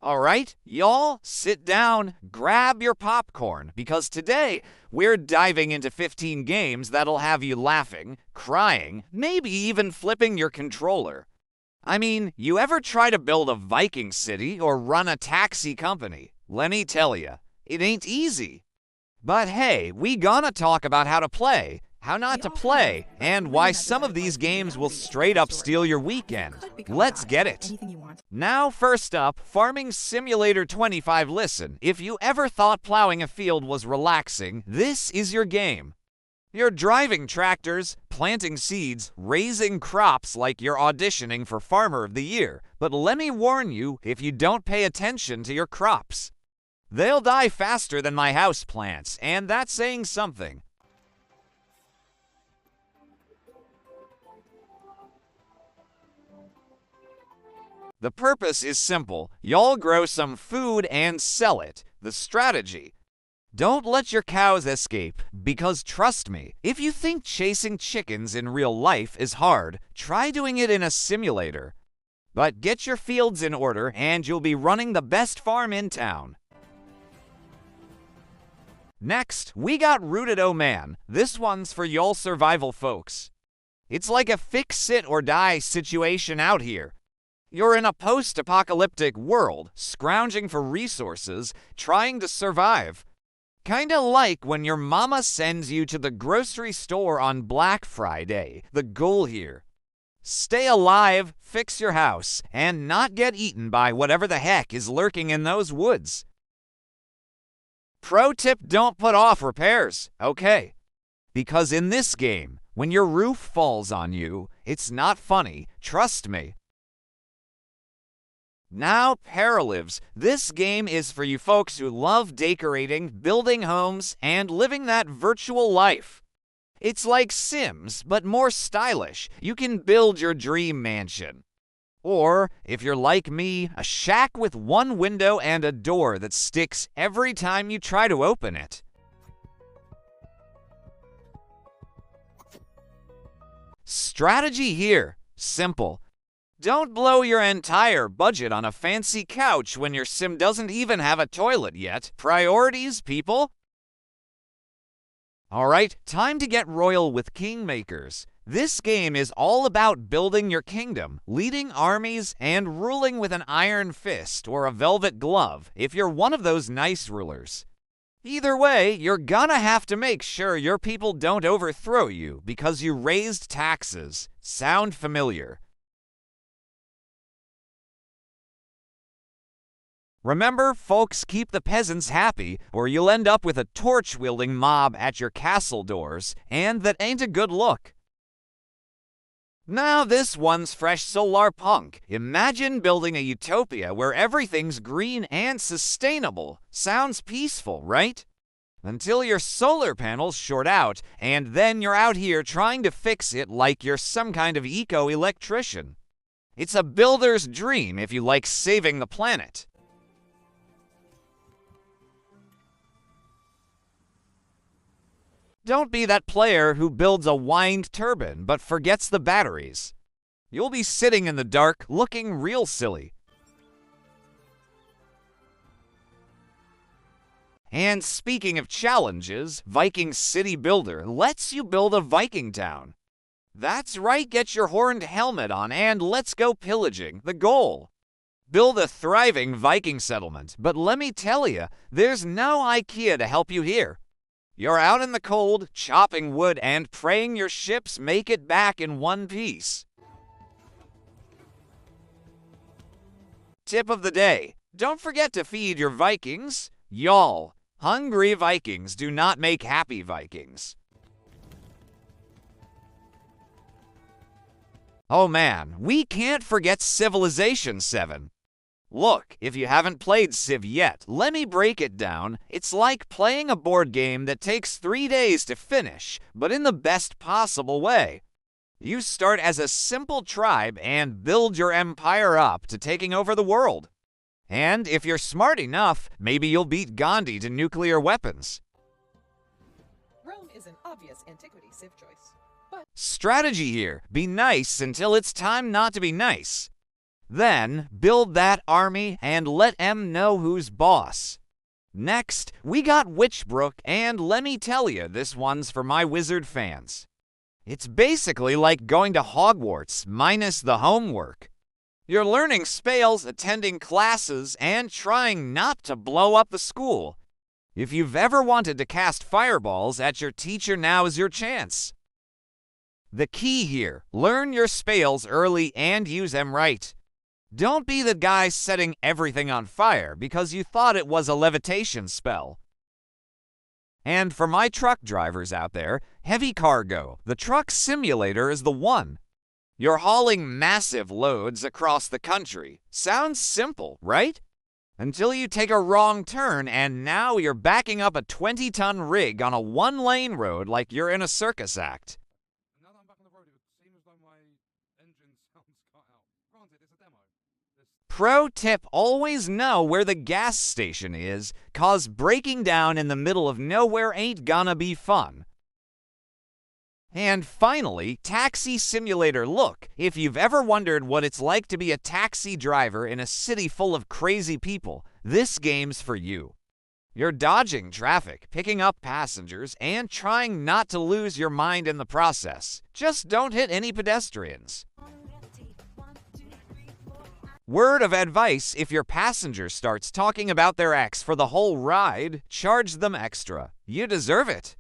Alright, y'all, sit down, grab your popcorn, because today we're diving into 15 games that'll have you laughing, crying, maybe even flipping your controller. I mean, you ever try to build a Viking city or run a taxi company? Let me tell ya, it ain't easy. But hey, we gonna talk about how to play, how not to play, and why some of these games will straight up steal your weekend. Let's get it. Now, first up, Farming Simulator 25. Listen, if you ever thought plowing a field was relaxing, this is your game. You're driving tractors, planting seeds, raising crops like you're auditioning for Farmer of the Year. But let me warn you, if you don't pay attention to your crops, they'll die faster than my house plants, and that's saying something. The purpose is simple. Y'all grow some food and sell it. The strategy: don't let your cows escape, because trust me, if you think chasing chickens in real life is hard, try doing it in a simulator. But get your fields in order and you'll be running the best farm in town. Next, we got Rooted Oh Man. This one's for y'all survival folks. It's like a fix-it-or-die situation out here. You're in a post-apocalyptic world, scrounging for resources, trying to survive. Kinda like when your mama sends you to the grocery store on Black Friday. The goal here: stay alive, fix your house, and not get eaten by whatever the heck is lurking in those woods. Pro tip: don't put off repairs, okay? Because in this game, when your roof falls on you, it's not funny, trust me. Now, Paralives. This game is for you folks who love decorating, building homes, and living that virtual life. It's like Sims, but more stylish. You can build your dream mansion. Or, if you're like me, a shack with one window and a door that sticks every time you try to open it. Strategy here: simple. Don't blow your entire budget on a fancy couch when your sim doesn't even have a toilet yet. Priorities, people. Alright, time to get royal with Kingmakers. This game is all about building your kingdom, leading armies, and ruling with an iron fist or a velvet glove if you're one of those nice rulers. Either way, you're gonna have to make sure your people don't overthrow you because you raised taxes. Sound familiar? Remember, folks, keep the peasants happy, or you'll end up with a torch-wielding mob at your castle doors, and that ain't a good look. Now this one's fresh. Solarpunk. Imagine building a utopia where everything's green and sustainable. Sounds peaceful, right? Until your solar panels short out, and then you're out here trying to fix it like you're some kind of eco-electrician. It's a builder's dream if you like saving the planet. Don't be that player who builds a wind turbine but forgets the batteries. You'll be sitting in the dark looking real silly. And speaking of challenges, Viking City Builder lets you build a Viking town. That's right, get your horned helmet on and let's go pillaging. The goal: build a thriving Viking settlement. But let me tell you, there's no IKEA to help you here. You're out in the cold, chopping wood and praying your ships make it back in one piece. Tip of the day: don't forget to feed your Vikings. Y'all, hungry Vikings do not make happy Vikings. Oh man, we can't forget Civilization 7. Look, if you haven't played Civ yet, let me break it down. It's like playing a board game that takes 3 days to finish, but in the best possible way. You start as a simple tribe and build your empire up to taking over the world. And if you're smart enough, maybe you'll beat Gandhi to nuclear weapons. Rome is an obvious antiquity Civ choice, but... Strategy here: be nice until it's time not to be nice. Then, build that army and let 'em know who's boss. Next, we got Witchbrook, and let me tell you, this one's for my wizard fans. It's basically like going to Hogwarts, minus the homework. You're learning spells, attending classes, and trying not to blow up the school. If you've ever wanted to cast fireballs at your teacher, now is your chance. The key here, learn your spells early and use them right. Don't be the guy setting everything on fire because you thought it was a levitation spell. And for my truck drivers out there, heavy cargo, the truck simulator is the one. You're hauling massive loads across the country. Sounds simple, right? Until you take a wrong turn and now you're backing up a 20-ton rig on a one-lane road like you're in a circus act. Now that I'm back on the road, it would seem as though my engine sounds cut out. Granted, it's a demo. Pro tip, always know where the gas station is, cause breaking down in the middle of nowhere ain't gonna be fun. And finally, Taxi Simulator. Look, if you've ever wondered what it's like to be a taxi driver in a city full of crazy people, this game's for you. You're dodging traffic, picking up passengers, and trying not to lose your mind in the process. Just don't hit any pedestrians. Word of advice, if your passenger starts talking about their ex for the whole ride, charge them extra. You deserve it.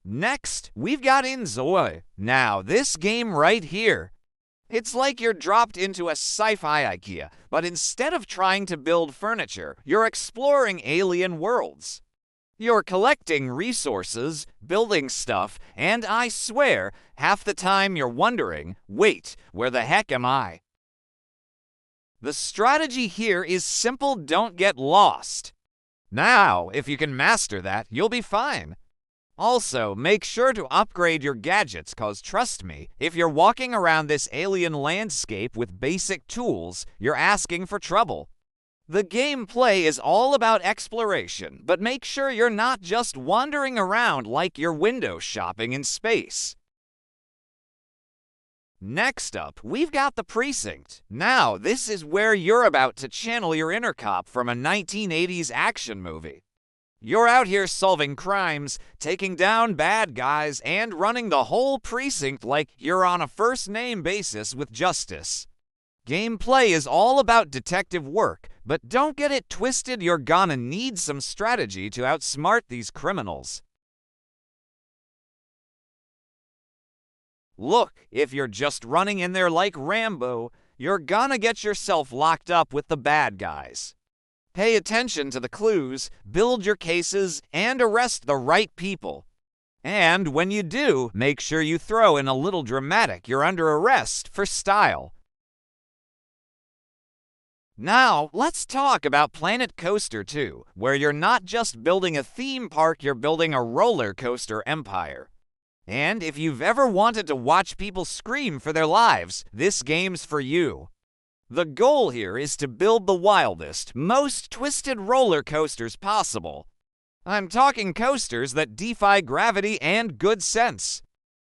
Next, we've got Enjoy. Now, this game right here. It's like you're dropped into a sci-fi IKEA, but instead of trying to build furniture, you're exploring alien worlds. You're collecting resources, building stuff, and I swear, half the time you're wondering, wait, where the heck am I? The strategy here is simple, don't get lost. Now, if you can master that, you'll be fine. Also, make sure to upgrade your gadgets, cause trust me, if you're walking around this alien landscape with basic tools, you're asking for trouble. The gameplay is all about exploration, but make sure you're not just wandering around like you're window shopping in space. Next up, we've got the Precinct. Now, this is where you're about to channel your inner cop from a 1980s action movie. You're out here solving crimes, taking down bad guys, and running the whole precinct like you're on a first-name basis with justice. Gameplay is all about detective work, but don't get it twisted, you're gonna need some strategy to outsmart these criminals. Look, if you're just running in there like Rambo, you're gonna get yourself locked up with the bad guys. Pay attention to the clues, build your cases, and arrest the right people. And when you do, make sure you throw in a little dramatic "you're under arrest" for style. Now, let's talk about Planet Coaster 2, where you're not just building a theme park, you're building a roller coaster empire. And if you've ever wanted to watch people scream for their lives, this game's for you. The goal here is to build the wildest, most twisted roller coasters possible. I'm talking coasters that defy gravity and good sense.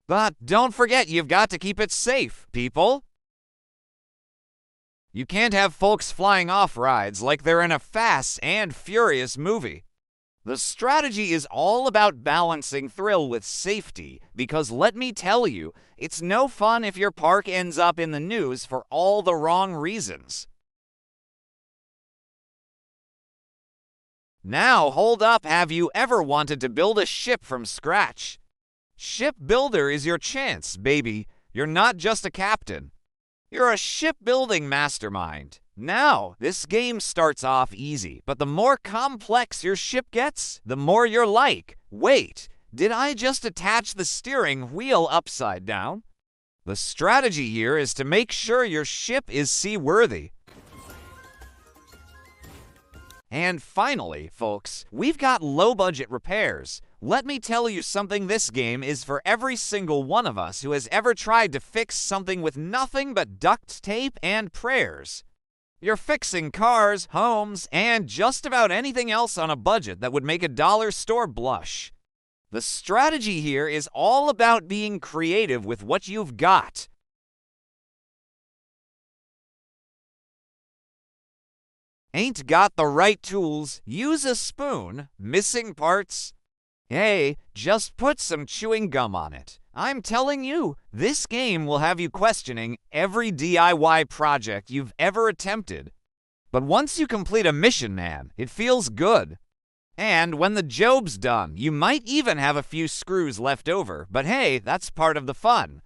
But don't forget, you've got to keep it safe, people. You can't have folks flying off rides like they're in a Fast and Furious movie. The strategy is all about balancing thrill with safety, because let me tell you, it's no fun if your park ends up in the news for all the wrong reasons. Now, hold up, have you ever wanted to build a ship from scratch? Ship Builder is your chance, baby. You're not just a captain. You're a shipbuilding mastermind. Now, this game starts off easy, but the more complex your ship gets, the more you're like, wait, did I just attach the steering wheel upside down? The strategy here is to make sure your ship is seaworthy. And finally, folks, we've got low-budget repairs. Let me tell you something, this game is for every single one of us who has ever tried to fix something with nothing but duct tape and prayers. You're fixing cars, homes, and just about anything else on a budget that would make a dollar store blush. The strategy here is all about being creative with what you've got. Ain't got the right tools? Use a spoon. Missing parts? Hey, just put some chewing gum on it. I'm telling you, this game will have you questioning every DIY project you've ever attempted. But once you complete a mission, man, it feels good. And when the job's done, you might even have a few screws left over, but hey, that's part of the fun.